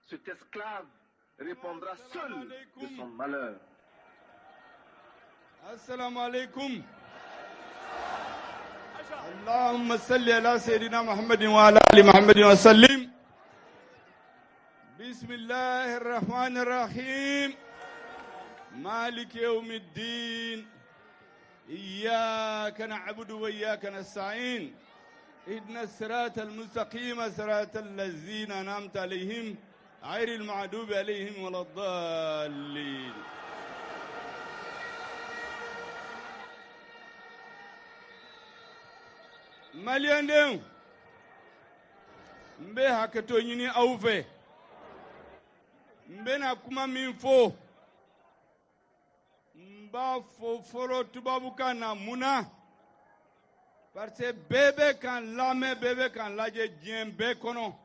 cet esclave répondra seul de son malheur. Assalamu alaikum. Allahumma salli ala Sayyidina Muhammadin wa ala ali Muhammadin wa sallim. Bismillahir Rahmanir Rahim. Malik yawmiddin. إياك نعبد وإياك نستعين اهدنا الصراط المستقيم صراط الذين أنعمت عليهم غير المغضوب عليهم ولا الضالين. Maliendem mbe hakato nyini aufe mbe na kuma min fo mba fo foro tubabu kana muna parce bebe kan lame bebe kan laje dien be kono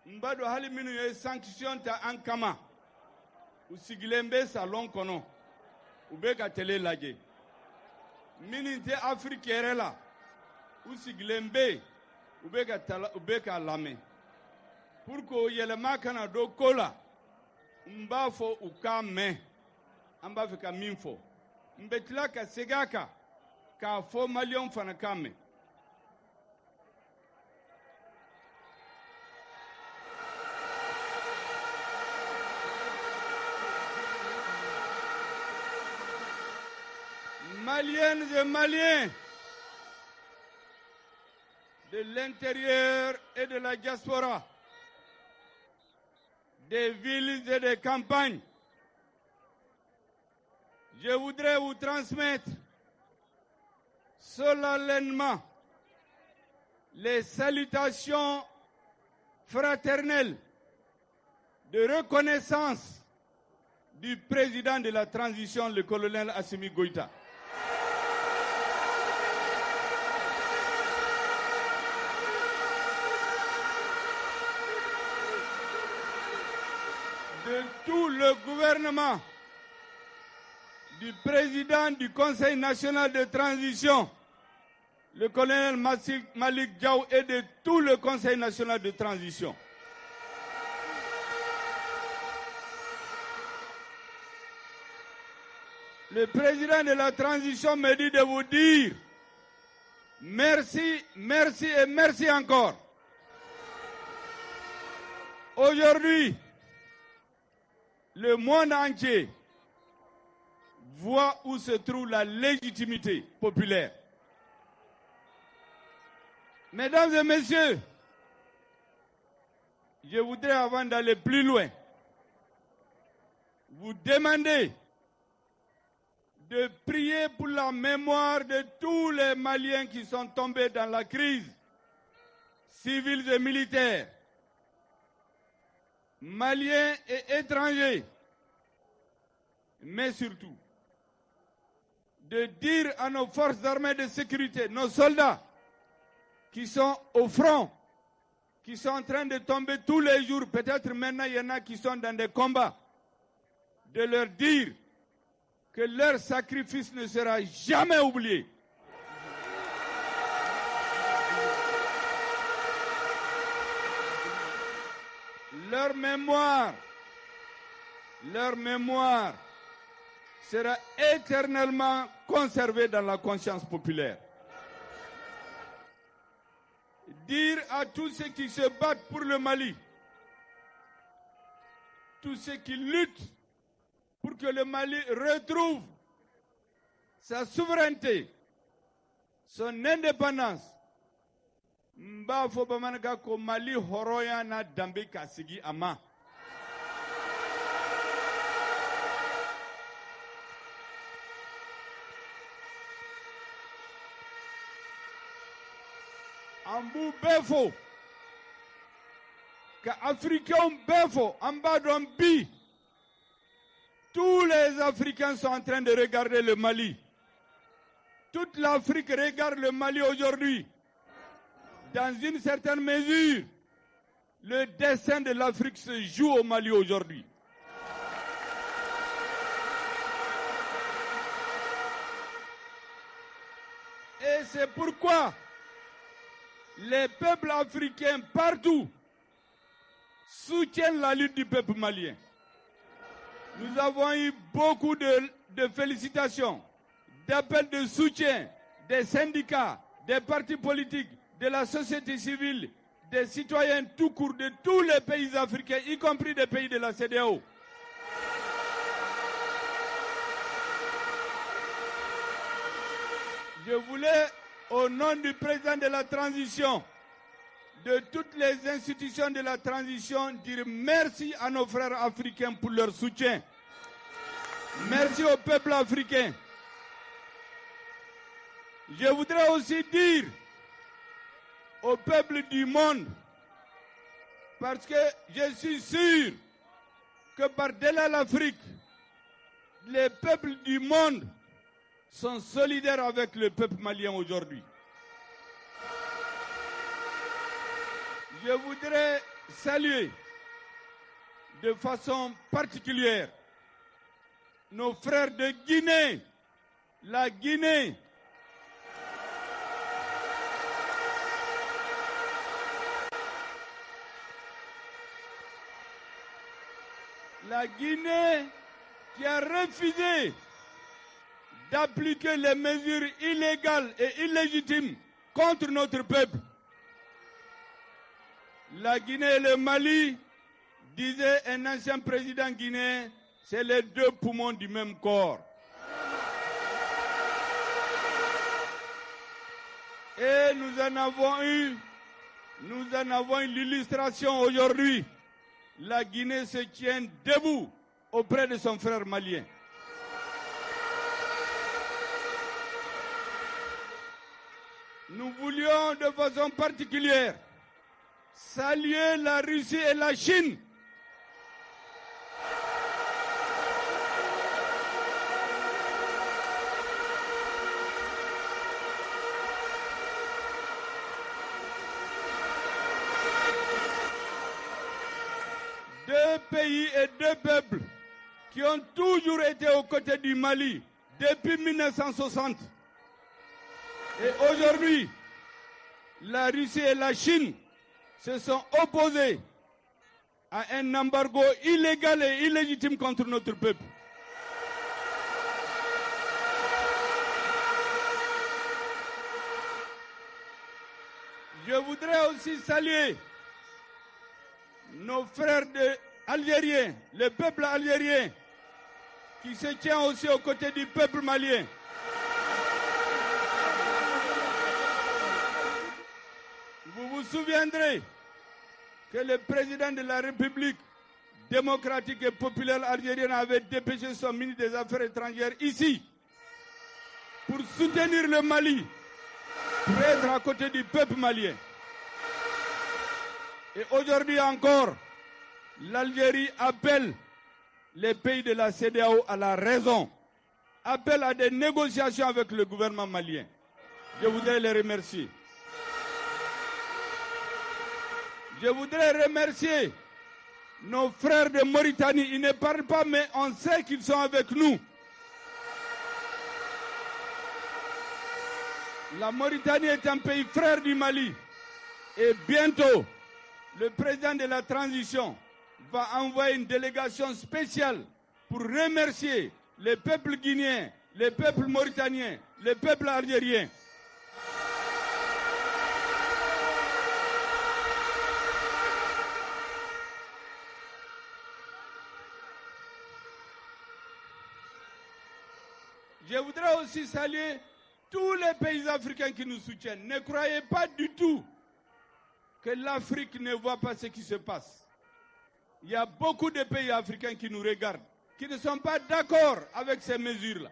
mba do hali minu ye sanction ta ankama usigilembe salon kono ube ka tele laje mininte afrikere la usigilembe ube ka lame pour que yelema kana do kola mba fo ukame amba fika minfo mbetila ka segaka ka fo malion fana kame Maliennes et Maliens de l'intérieur et de la diaspora, des villes et des campagnes, je voudrais vous transmettre solennellement les salutations fraternelles de reconnaissance du président de la transition, le colonel Assimi Goïta. De tout le gouvernement, du président du Conseil national de transition, le colonel Malik Diaw, et de tout le Conseil national de transition. Le président de la transition me dit de vous dire merci, merci et merci encore. Aujourd'hui, le monde entier voit où se trouve la légitimité populaire. Mesdames et messieurs, je voudrais, avant d'aller plus loin, vous demander de prier pour la mémoire de tous les Maliens qui sont tombés dans la crise, civils et militaires, Maliens et étrangers, mais surtout de dire à nos forces armées de sécurité, nos soldats qui sont au front, qui sont en train de tomber tous les jours, peut-être maintenant il y en a qui sont dans des combats, de leur dire que leur sacrifice ne sera jamais oublié. Leur mémoire sera éternellement conservée dans la conscience populaire. Dire à tous ceux qui se battent pour le Mali, tous ceux qui luttent pour que le Mali retrouve sa souveraineté, son indépendance, mba fo bamanaka ko Mali horoya na dambe kasigi ama. Ambu befo ka Africain befo amba dombi. Tous les Africains sont en train de regarder le Mali. Toute l'Afrique regarde le Mali aujourd'hui. Dans une certaine mesure, le destin de l'Afrique se joue au Mali aujourd'hui. Et c'est pourquoi les peuples africains partout soutiennent la lutte du peuple malien. Nous avons eu beaucoup de félicitations, d'appels de soutien des syndicats, des partis politiques, de la société civile, des citoyens tout court de tous les pays africains, y compris des pays de la CEDEAO. Je voulais, au nom du président de la transition, de toutes les institutions de la transition, dire merci à nos frères africains pour leur soutien. Merci au peuple africain. Je voudrais aussi dire au peuple du monde, parce que je suis sûr que par-delà l'Afrique, les peuples du monde sont solidaires avec le peuple malien aujourd'hui. Je voudrais saluer de façon particulière nos frères de Guinée, la Guinée. La Guinée qui a refusé d'appliquer les mesures illégales et illégitimes contre notre peuple. La Guinée et le Mali, disait un ancien président guinéen, c'est les deux poumons du même corps. Et nous en avons eu l'illustration aujourd'hui. La Guinée se tient debout auprès de son frère malien. Nous voulions de façon particulière saluer la Russie et la Chine. Deux pays et deux peuples qui ont toujours été aux côtés du Mali depuis 1960. Et aujourd'hui, la Russie et la Chine se sont opposés à un embargo illégal et illégitime contre notre peuple. Je voudrais aussi saluer nos frères algériens, le peuple algérien, qui se tient aussi aux côtés du peuple malien. Vous vous souviendrez que le président de la République démocratique et populaire algérienne avait dépêché son ministre des Affaires étrangères ici pour soutenir le Mali, pour être à côté du peuple malien. Et aujourd'hui encore, l'Algérie appelle les pays de la CEDEAO à la raison, appelle à des négociations avec le gouvernement malien. Je voudrais les remercier. Je voudrais remercier nos frères de Mauritanie. Ils ne parlent pas, mais on sait qu'ils sont avec nous. La Mauritanie est un pays frère du Mali. Et bientôt, le président de la transition va envoyer une délégation spéciale pour remercier les peuples guinéens, les peuples mauritaniens, les peuples algériens. Je voudrais aussi saluer tous les pays africains qui nous soutiennent. Ne croyez pas du tout que l'Afrique ne voit pas ce qui se passe. Il y a beaucoup de pays africains qui nous regardent, qui ne sont pas d'accord avec ces mesures-là.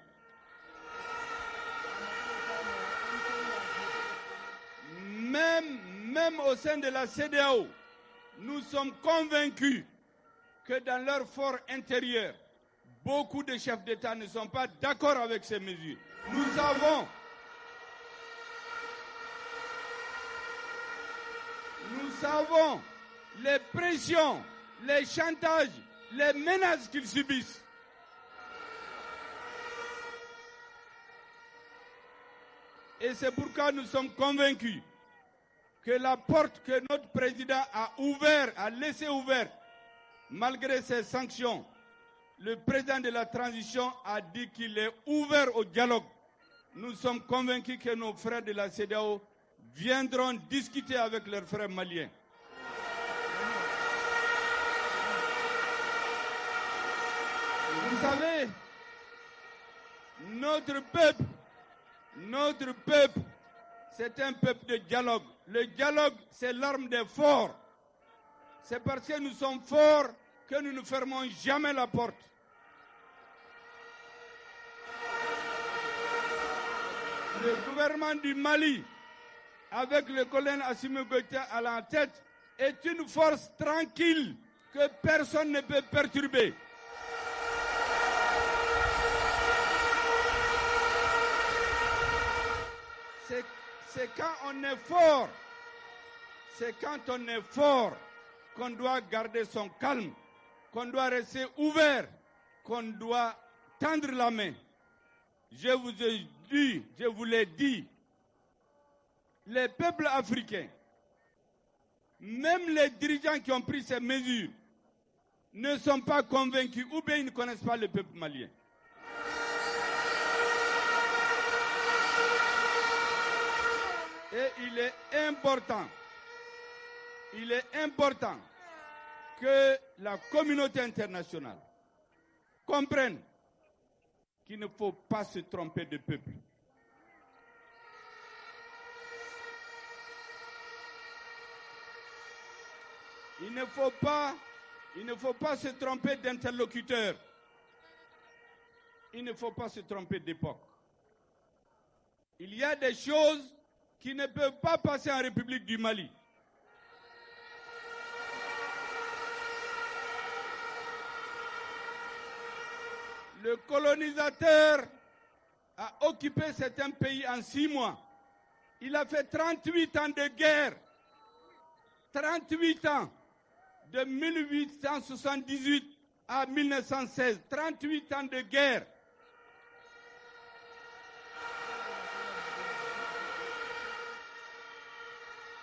Même au sein de la CEDEAO, nous sommes convaincus que dans leur fort intérieur, beaucoup de chefs d'État ne sont pas d'accord avec ces mesures. Nous savons les pressions, les chantages, les menaces qu'ils subissent. Et c'est pourquoi nous sommes convaincus que la porte que notre président a laissée ouverte malgré ces sanctions, le président de la transition a dit qu'il est ouvert au dialogue. Nous sommes convaincus que nos frères de la CEDEAO viendront discuter avec leurs frères maliens. Vous savez, notre peuple, c'est un peuple de dialogue. Le dialogue, c'est l'arme des forts. C'est parce que nous sommes forts que nous ne fermons jamais la porte. Le gouvernement du Mali, avec le colonel Assimi Goïta à la tête, est une force tranquille que personne ne peut perturber. C'est quand on est fort, qu'on doit garder son calme, qu'on doit rester ouvert, qu'on doit tendre la main. Je vous l'ai dit, les peuples africains, même les dirigeants qui ont pris ces mesures, ne sont pas convaincus ou bien ils ne connaissent pas le peuple malien. Et il est important que la communauté internationale comprenne qu'il ne faut pas se tromper de peuple. Il ne faut pas se tromper d'interlocuteur. Il ne faut pas se tromper d'époque. Il y a des choses qui ne peuvent pas passer en République du Mali. Le colonisateur a occupé certains pays en 6 mois. Il a fait 38 ans de guerre. 38 ans. De 1878 à 1916. 38 ans de guerre.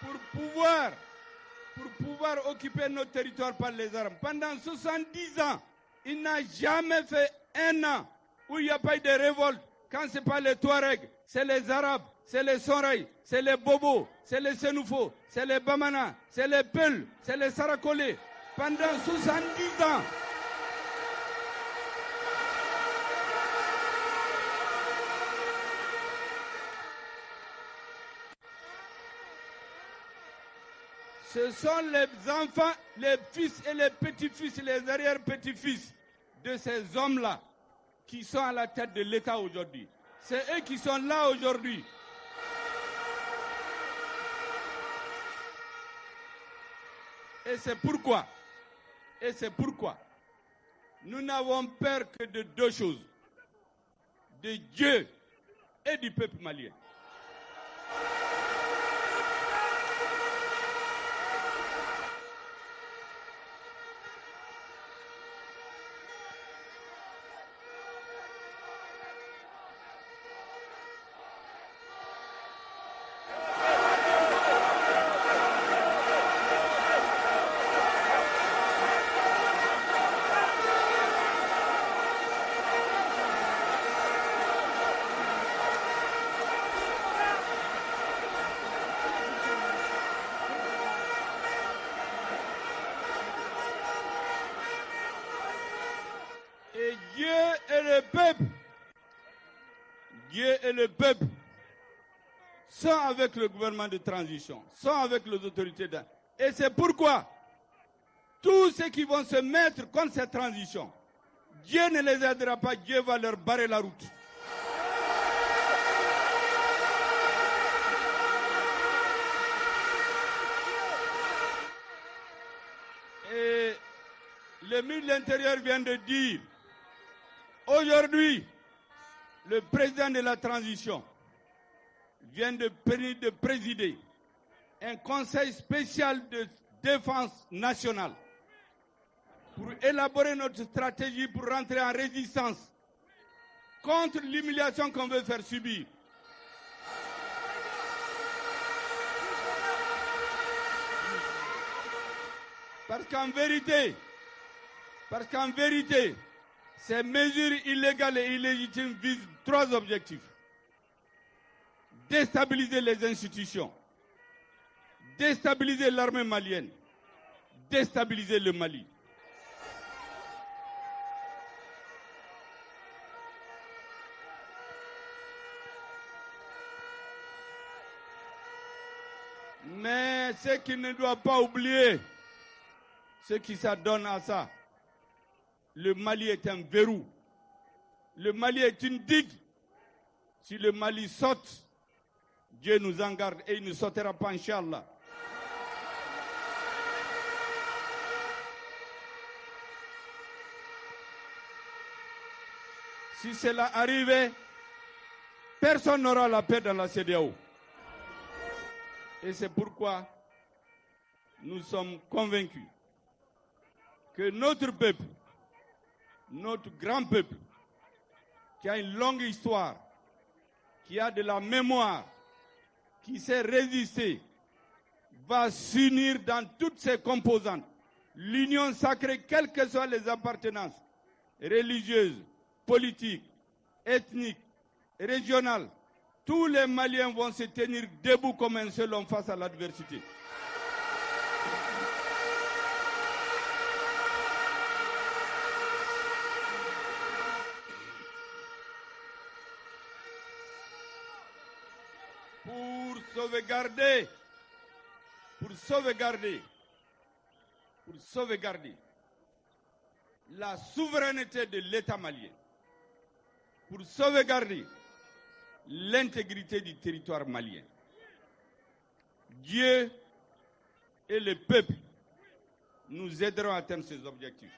Pour pouvoir occuper notre territoire par les armes. Pendant 70 ans, il n'a jamais fait un an où il n'y a pas eu de révolte. Quand ce n'est pas les Touaregs, c'est les Arabes, c'est les Soraï, c'est les Bobos, c'est les Sénoufos, c'est les Bamana, c'est les Peuls, c'est les Sarakolés. Pendant 70 ans. Ce sont les enfants, les fils et les petits-fils, les arrière-petits-fils de ces hommes-là qui sont à la tête de l'État aujourd'hui. C'est eux qui sont là aujourd'hui. Et c'est pourquoi nous n'avons peur que de 2 choses, de Dieu et du peuple malien. Dieu et le peuple sont avec le gouvernement de transition, sont avec les autorités. Et c'est pourquoi tous ceux qui vont se mettre contre cette transition, Dieu ne les aidera pas, Dieu va leur barrer la route. Et le ministre de l'Intérieur vient de dire, aujourd'hui, le président de la transition vient de présider un conseil spécial de défense nationale pour élaborer notre stratégie pour rentrer en résistance contre l'humiliation qu'on veut faire subir. Parce qu'en vérité, Parce qu'en vérité, ces mesures illégales et illégitimes visent 3 objectifs. Déstabiliser les institutions, déstabiliser l'armée malienne, déstabiliser le Mali. Mais ce qu'il ne doit pas oublier, ceux qui s'adonnent à ça, le Mali est un verrou. Le Mali est une digue. Si le Mali saute, Dieu nous en garde et il ne sautera pas, Inch'Allah. Si cela arrive, personne n'aura la paix dans la CEDEAO. Et c'est pourquoi nous sommes convaincus que notre peuple, notre grand peuple, qui a une longue histoire, qui a de la mémoire, qui sait résister, va s'unir dans toutes ses composantes. L'union sacrée, quelles que soient les appartenances religieuses, politiques, ethniques, régionales, tous les Maliens vont se tenir debout comme un seul homme face à l'adversité. Pour sauvegarder la souveraineté de l'État malien, pour sauvegarder l'intégrité du territoire malien. Dieu et le peuple nous aideront à atteindre ces objectifs.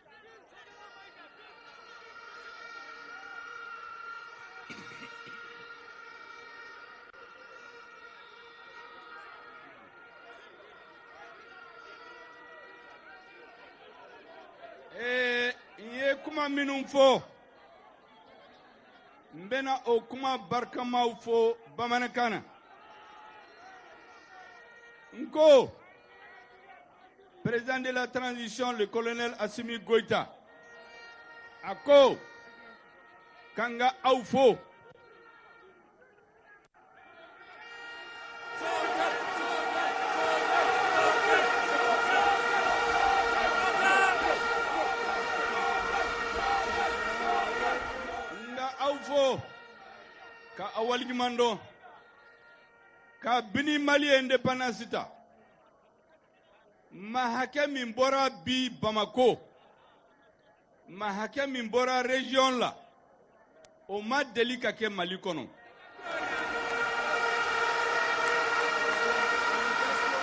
Et il y a kuma minnu fo mbena o kuma barkamaw fo bamanakana nko président de la transition le colonel Assimi Goïta ako kanga aw fo ka awal gimando ka bini Mali indépendance ta ma hakɛ min bɔra bi Bamako ma hakɛ min bɔra région la o ma deli ka kɛ Mali kɔnɔ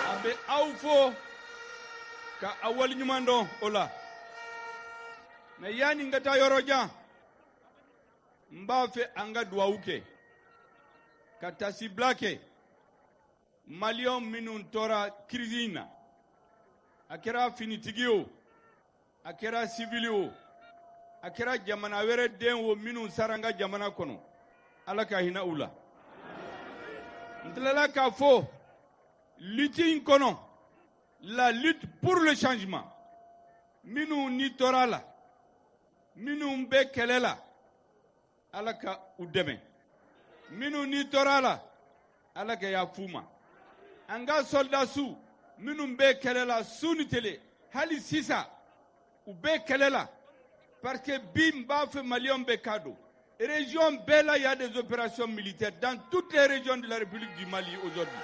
a bɛ aw fo ka awal gimando o la mais yani n ka taa yɔrɔ jan n b'a fɛ an ka duwawu kɛ ka tasibila kɛ maliyɛnw minnu tora crise in na a kɛra finitigi o a kɛra civil o a kɛra jamana wɛrɛ den o minnu sara an ka jamana kɔnɔ ala ka hinɛ u la n tilala k'a fɔ lutte in kɔnɔ la lutte pour le changement minnu ni tora la minnu bɛ kɛlɛ la ala ka u dɛmɛ minnu ni tora la ala ka yafu ma an ka soldats minnu bɛ kɛlɛ la su ni tile hali sisan u bɛ kɛlɛ la parce que bi n b'a fɛ maliyɛnw bɛ k'a dɔn région bɛɛ la y a des opérations militaires dans toutes les régions de la République du Mali aujourd'hui.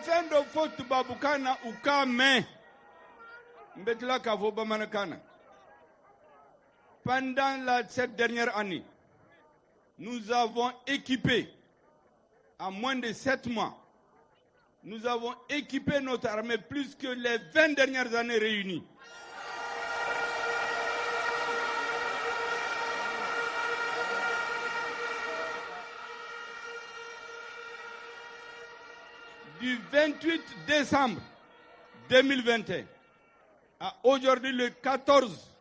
Fɛn dɔ fɔ tubabukan na u k'a mɛn n bɛ tila k'a fɔ bamanankan na pendant cette dernière année nous avons équipé en moins de 7 mois nous avons équipé notre armée plus que les 20 dernières années réunies. Du 28 décembre 2021 à aujourd'hui le 14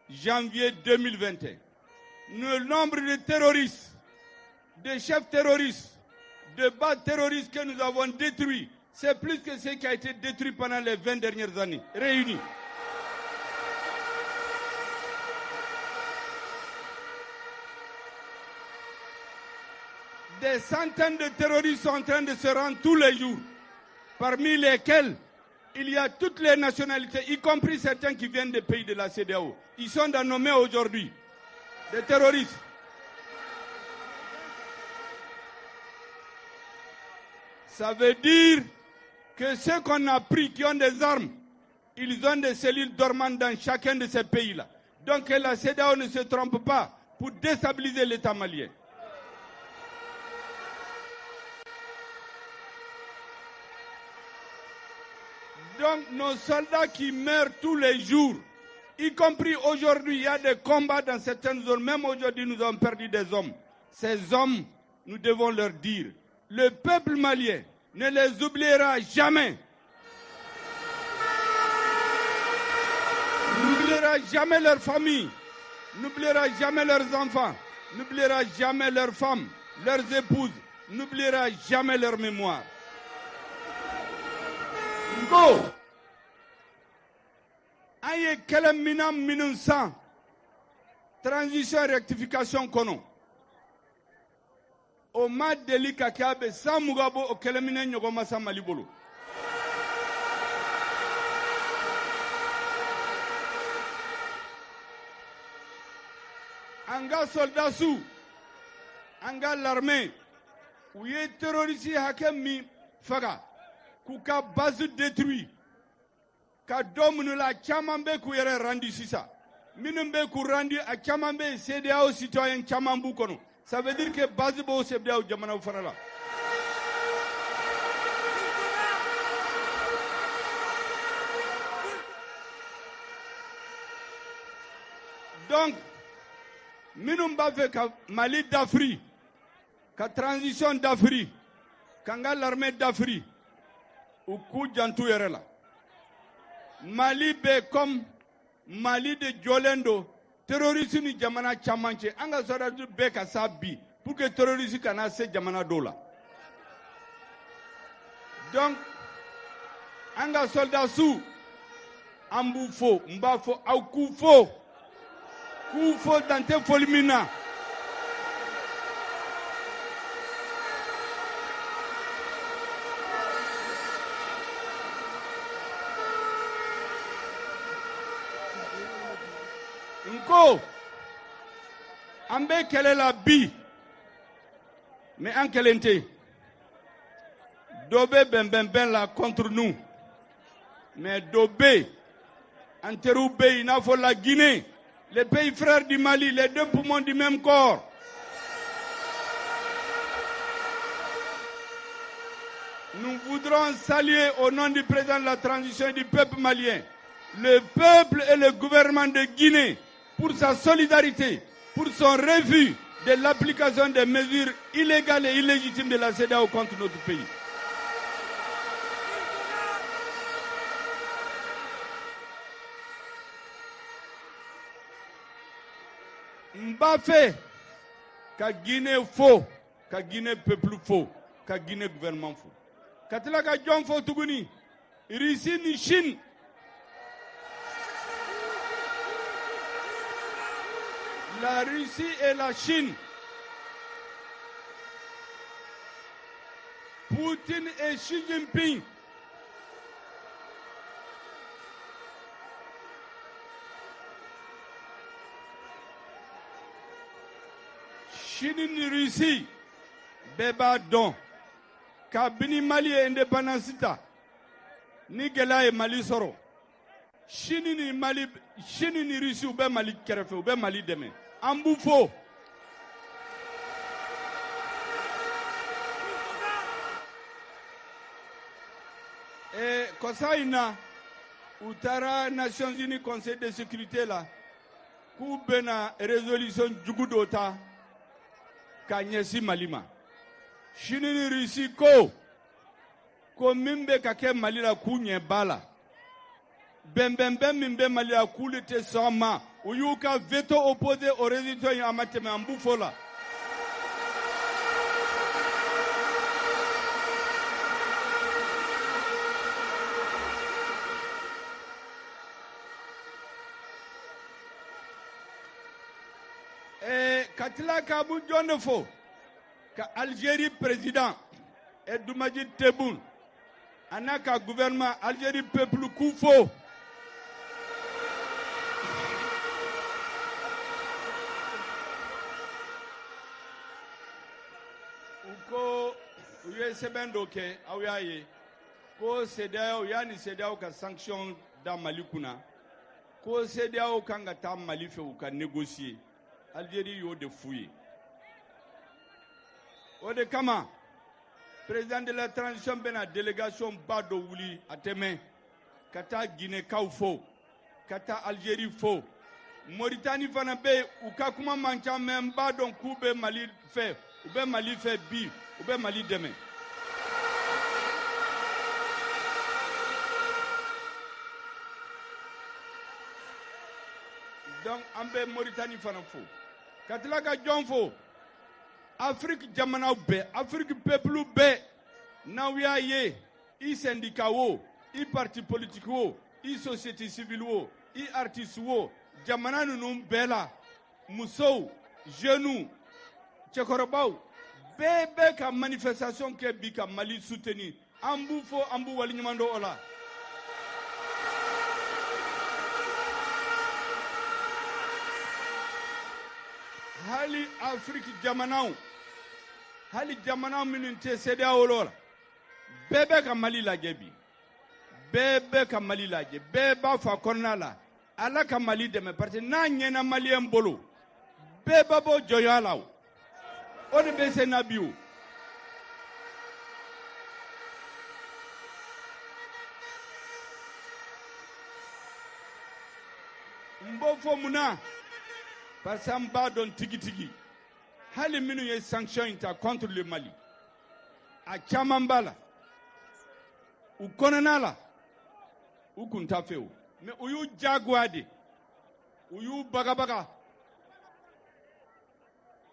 janvier 2021, le nombre de terroristes, de chefs terroristes, de bases terroristes que nous avons détruits, c'est plus que ce qui a été détruit pendant les 20 dernières années, réunis. Des centaines de terroristes sont en train de se rendre tous les jours, parmi lesquels il y a toutes les nationalités, y compris certains qui viennent des pays de la CEDEAO. Ils sont nommés aujourd'hui des terroristes. Ça veut dire que ceux qu'on a pris, qui ont des armes, ils ont des cellules dormantes dans chacun de ces pays-là. Donc que la CEDEAO ne se trompe pas pour déstabiliser l'État malien. Donc nos soldats qui meurent tous les jours, y compris aujourd'hui, il y a des combats dans certaines zones. Même aujourd'hui, nous avons perdu des hommes. Ces hommes, nous devons leur dire, le peuple malien ne les oubliera jamais. N'oubliera jamais leurs familles, n'oubliera jamais leurs enfants, n'oubliera jamais leurs femmes, leurs épouses, n'oubliera jamais leur mémoire. Go! Aye kele minam minun san transition rectification kono o ma deli ka kabe san mugabo o kele minam nyogo masa malibolo anga soldasu anga l'armée ou ye terroriste hakem mi faga kuka base détruit ka domunu la caman be ku yɛrɛ rendu sisan minnu be ku rendu a caman be CEDEAO citoyen caman b'u kɔnɔ ça veut dire que base b'o CEDEAO jamanaw fana la donc minnu b'a fɛ ka Mali d'Afrique ka transition d'Afrique k'an ka l'armée d'Afrique u k'u jantu yɛrɛ la Mali be comme Mali de Jolendo, terroriste ni jamana chamanche, anga soldatu be ka sabi, pour que terroriste kana se jamana dola. Donc, anga soldatu, ambufo, mbafo, au kufo, kufo dante folimina. Nko, ambe kele la bi, mais en kelente, dobe ben la contre nous, mais dobe, enteroube, il n'a faut la Guinée, les pays frères du Mali, les deux poumons du même corps. Nous voudrons saluer au nom du président de la transition et du peuple malien, le peuple et le gouvernement de Guinée, pour sa solidarité, pour son refus de l'application des mesures illégales et illégitimes de la CEDEAO contre notre pays. Mbaffé, ka Guinée faux, ka Guinée peuple faux, ka Guinée gouvernement faux. Katila ka John faux tuguni, Russie ni Chine. La Russie et la Chine, Poutine et Xi Jinping, Chine ni Russie, Beba Don, Kabini Mali et indépendance, ni Gela et Mali Soro, Chine ni Mali, Chine ni Russie ou Mali Kerefe ou Mali demain. Amboufo. Et Kosaina, Outara Nations Unies Conseil de sécurité là, Koubena résolution Djougudota, Kanyesi Malima. Chine Russie ko, Komimbe Kake Malila Kounye Bala. bɛnbɛnbɛn min bɛ Mali la k'olu tɛ sɔn a ma u y'u ka veto opposé au résultat in a ma tɛmɛ an b'u fo la. Ka tila ka Abu Jɔn de fo ka Algérie président Edoumadji Tebboune a n'a ka gouvernement Algérie peuple k'u fo. U ko u ye sɛbɛn dɔ kɛ aw y'a ye ko CEDEAO yanni CEDEAO ka sanction da Mali kunna ko CEDEAO kan ka taa Mali fɛ u ka négocier. Algérie y'o de f'u ye. O de kama président de la transition bɛna délégation ba dɔ wuli a tɛmɛ ka taa Guinékaw fo ka taa Algérie fo Mauritanie fana bɛ yen u ka kuma man ca mais n b'a dɔn k'u bɛ Mali fɛ u bɛ Mali fɛ bi u bɛ Mali dɛmɛ. Donc an bɛ Mauritanie fana fo ka tila ka jɔn fo Afrique jamanaw bɛɛ Afrique peuple bɛɛ n'aw y'a ye i syndicat wo i parti politique wo i société civile wo i artiste wo jamana ninnu bɛɛ la musow jeunes cɛkɔrɔbaw bɛɛ bɛ ka manifestation kɛ bi ka Mali soutenir an b'u fo an b'u waliɲuman dɔn o la. hali Afrique jamanaw hali jamanaw minnu tɛ CEDEAO la bɛɛ bɛ ka Mali lajɛ bi bɛɛ bɛ ka Mali lajɛ bɛɛ b'a fɔ a kɔnɔna la Ala ka Mali dɛmɛ parce que n'a ɲɛna maliyɛn bolo bɛɛ b'a bɔ jɔnya la o de bɛ se na bi o. n b'o fɔ mun na parce que an b'a dɔn tigitigi hali minnu ye sanction in ta contre le Mali a caman b'a la u kɔnɔna la u kun t'a fɛ o mais u y'u jagoya de u y'u bagabaga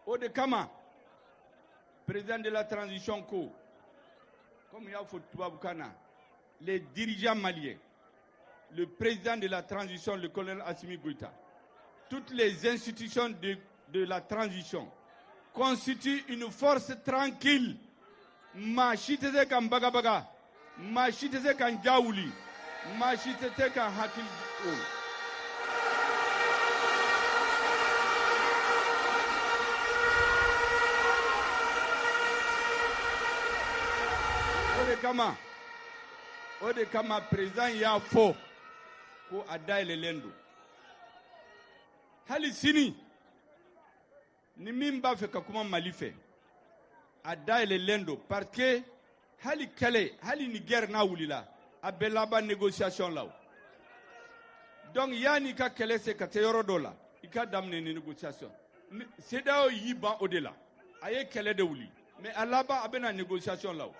o de kama président de la transition ko comme y'a fɔ tubabukan na les dirigeants maliens le président de la transition le colonel Assimi Goïta toutes les institutions de la transition constituent une force tranquille. Ma chitese kan bagabaga, ma chitese kan jawuli, ma chitese kan hakil. O de kama président y'a fɔ ko a dayɛlɛlen don. Hali sini ni min b'a fɛ ka kuma Mali fɛ a dayɛlɛlen don parce que hali kɛlɛ hali ni guerre n'a wulila a bɛ laban négociation la o. Donc yanni ka kɛlɛ se ka se yɔrɔ dɔ la i ka daminɛ ni négociation. CEDEAO y'i ban o de la a ye kɛlɛ de wuli mais a laban a bɛna négociation la o.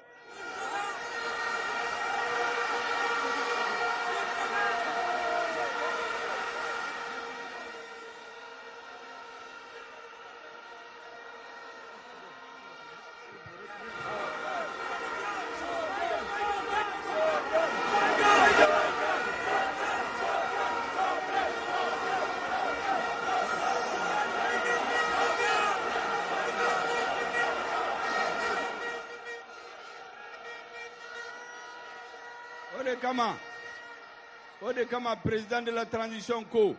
O de kama président de la transition ko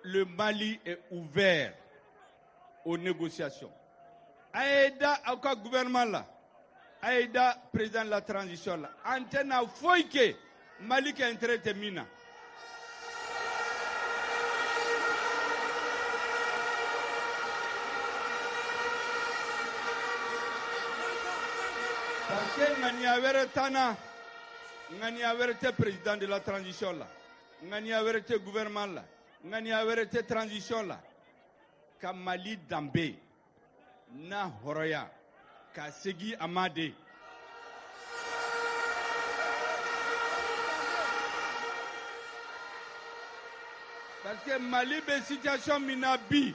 le Mali est ouvert aux négociations. Aïda au gouvernement là, Aïda président de la transition là, antenne foyi ke Mali qui intérêt termina. Parce que ngani avere tana ngani avere président de la transition là ngani avere gouvernement là ngani avere transition là ka Mali dambe na horoya ka segi amade Parce que Mali be situation minabi.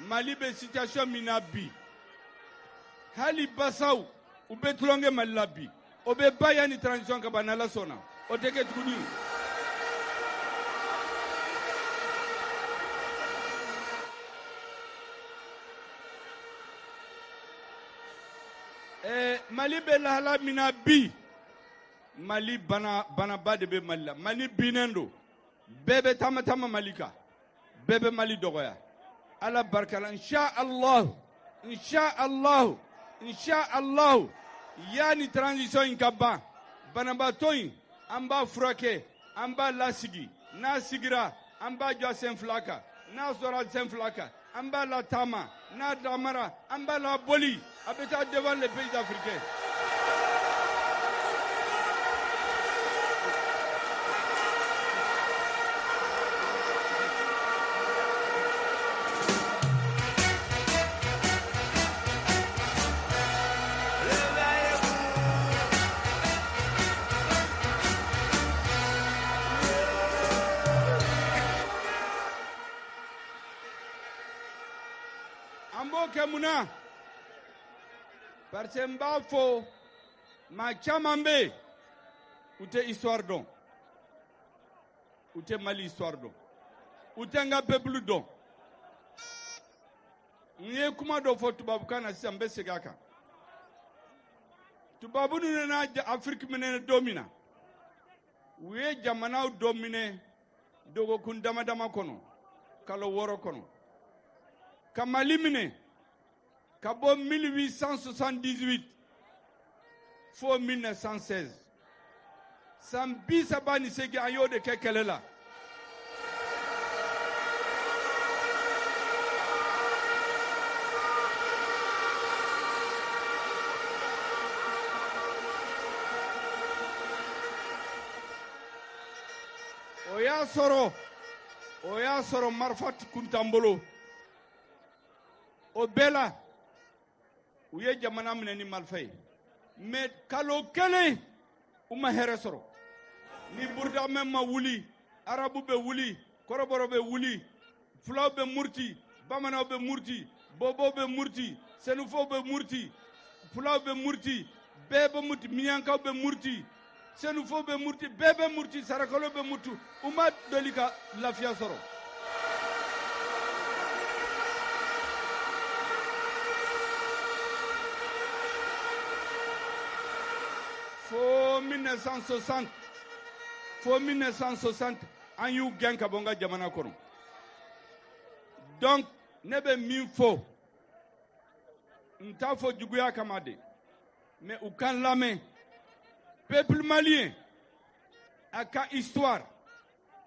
Mali be situation minabi. Hali basaw u be tulonge Mali la bi. O be bayani transition ka banala sona. O teke tukuni. Mali be lahala minabi. Mali banaba de be Mali la. Mali binendo. Bebe tama Malika. Bebe Mali dogoya. Ala barkala inshallah. Inshallah. Inshallah. Yani transition inkaba. Banaba toyin. Amba furake. Amba lasigi. Na sigira. Amba jwa senflaka. Na sora senflaka. Amba la tama. Na damara. Amba la boli. Abeta devant les pays africains. Kemuna parce que mba fo ma chamambe ute histoire don ute Mali histoire don ute nga peuple don nye kuma do fo tubabu kana siambe segaka tubabu nu na Afrique menene domina uye jamana domine dogo kun dama kono kalo woro kono Kamali mine Kabo 1878 fo 1916 Sambi sabani segi ayo de kekelela Oya soro marfat kuntambolo Obela uye jamana mineni malfay mais kalo kele uma heresoro ni burda memma wuli arabu be wuli koroboro be wuli fulaw be murti bamanaw be murti bobo be murti senufo be murti fulaw be murti bebe murti miyankaw be murti senufo be murti bebe murti sarakalo be murti uma dolika lafiya soro Fo 1960 an y'u gɛn ka bɔ n ka jamana kɔnɔ donc ne bɛ min fɔ n t'a fɔ juguya kama de mais u kan lamɛn peuple malien a ka histoire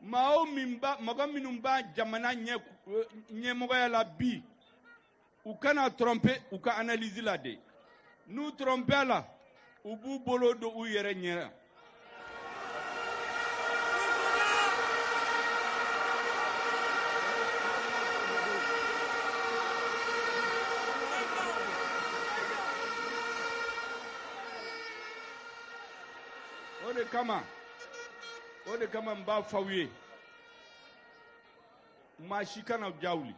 mɔgɔ minnu b'a jamana ɲɛmɔgɔya la bi u kana tromper u ka analyse la de n'u tromper la u b'u bolo don u yɛrɛ ɲɛ o de kama n b'a f'aw ye maa si kana ja wuli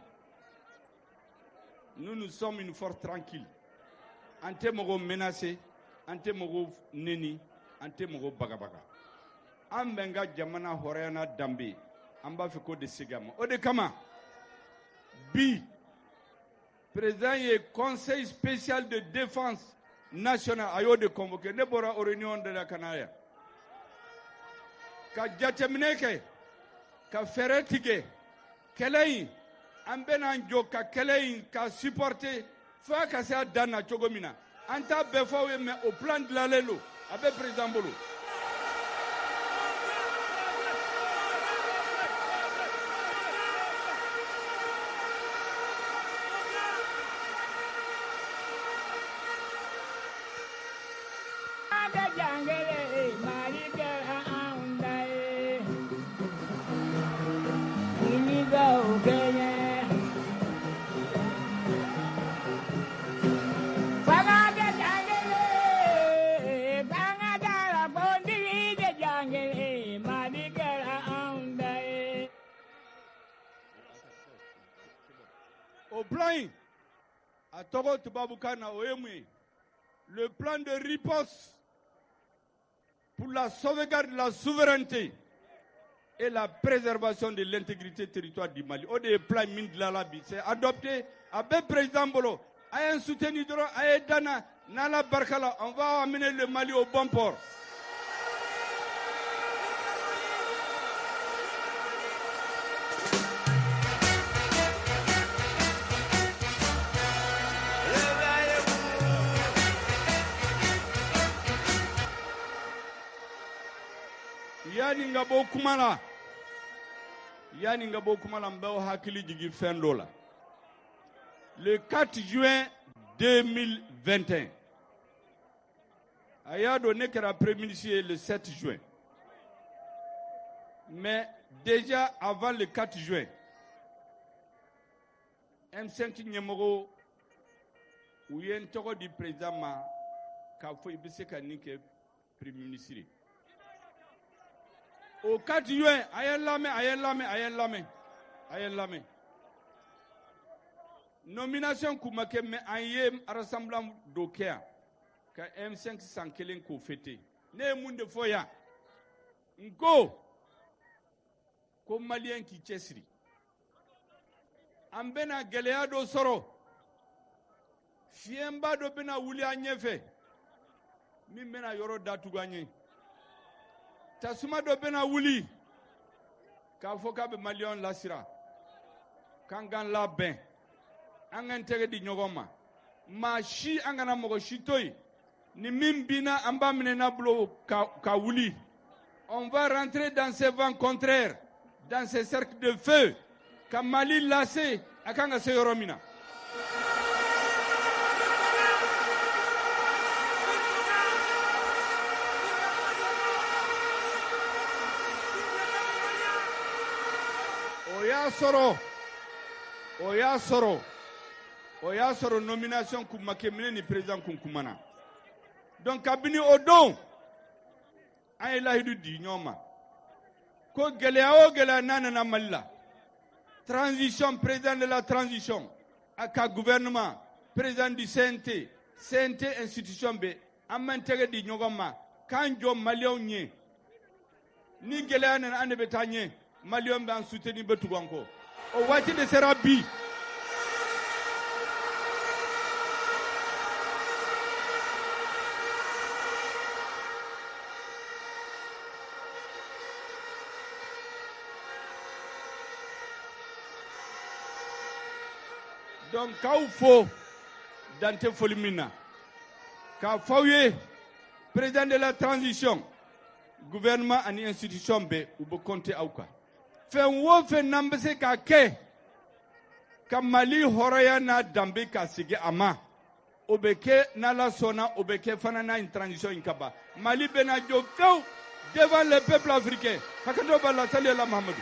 nous sommes une force tranquille an tɛ mɔgɔ menacer an tɛ mɔgɔ neni an tɛ mɔgɔ bagabaga an bɛ n ka jamana hɔrɔnya n'a danbe an b'a fɛ k'o de segin a ma o de kama bi président ye conseil spécial de défense nationale a y'o de convoqué ne bɔra réunion de la ka na yan ka jateminɛ kɛ ka fɛɛrɛ tigɛ kɛlɛ in an bɛna jɔ ka kɛlɛ in ka supporter f'a ka se a dan na cogo min na an t'a bɛɛ fɔ aw ye mais o plan dilanlen don a bɛ président bolo. Au plan, à Togo Tubabukana, le plan de riposte pour la sauvegarde de la souveraineté et la préservation de l'intégrité territoriale du Mali. Au des plans Mindlalabi, c'est adopté avec le président Bolo. A un soutien d'hydro, a Dana, Nala Barkala, on va amener le Mali au bon port. Yani ngabo kumala mbao hakili jigi fendola. Le 4 juin 2021, Aya donné que la préministre le 7 juin. Mais déjà avant le 4 juin, M5 Nyemoro, ou yen toko du président ma, kafo ibise kanike premier ministre. Au 4 juin, ayellame. Nomination Koumake, mais ayem rassemblement d'Okea, que M5 Sankelen ko fêté. Ne monde foya. Nko, comme Malien qui chesri. Ambena Geleado Soro. Fiemba do bena wuli anyefe. Mimena yoro datu gagné. Tasuma do bena wuli. Ka foka be Malion lasira. Kangan la ben. Angan tege di nyogoma. Ma shi angana mogo shitoi. Ni mimbina amba minena blo ka wuli. On va rentrer dans ces vents contraires, dans ces cercles de feu. Ka Mali lassé, akanga se yoromina. Oya soro nomination Koumakemine ni président Kunkumana. Donc kabini odon ay lahidu di nyoma ko gelea nana Malila. Transition, président de la transition aka gouvernement, président du CNT institution B amantere di nyogoma kanjo Malion nye ni gelea nana ane betanye Malion be en soutenu betuganko o wati de serabi. Donc, quand il faut, Dante Folimina, quand il faut, président de la transition, gouvernement et institution B, ou be compter auka. Fait un nambese ka ke, ka Mali horaya na dambe ka sige ama, obeke na la sona, obeke fanana une transition inkaba. Mali benadio devant le peuple africain. Hakadoba la salle la Mahamadou.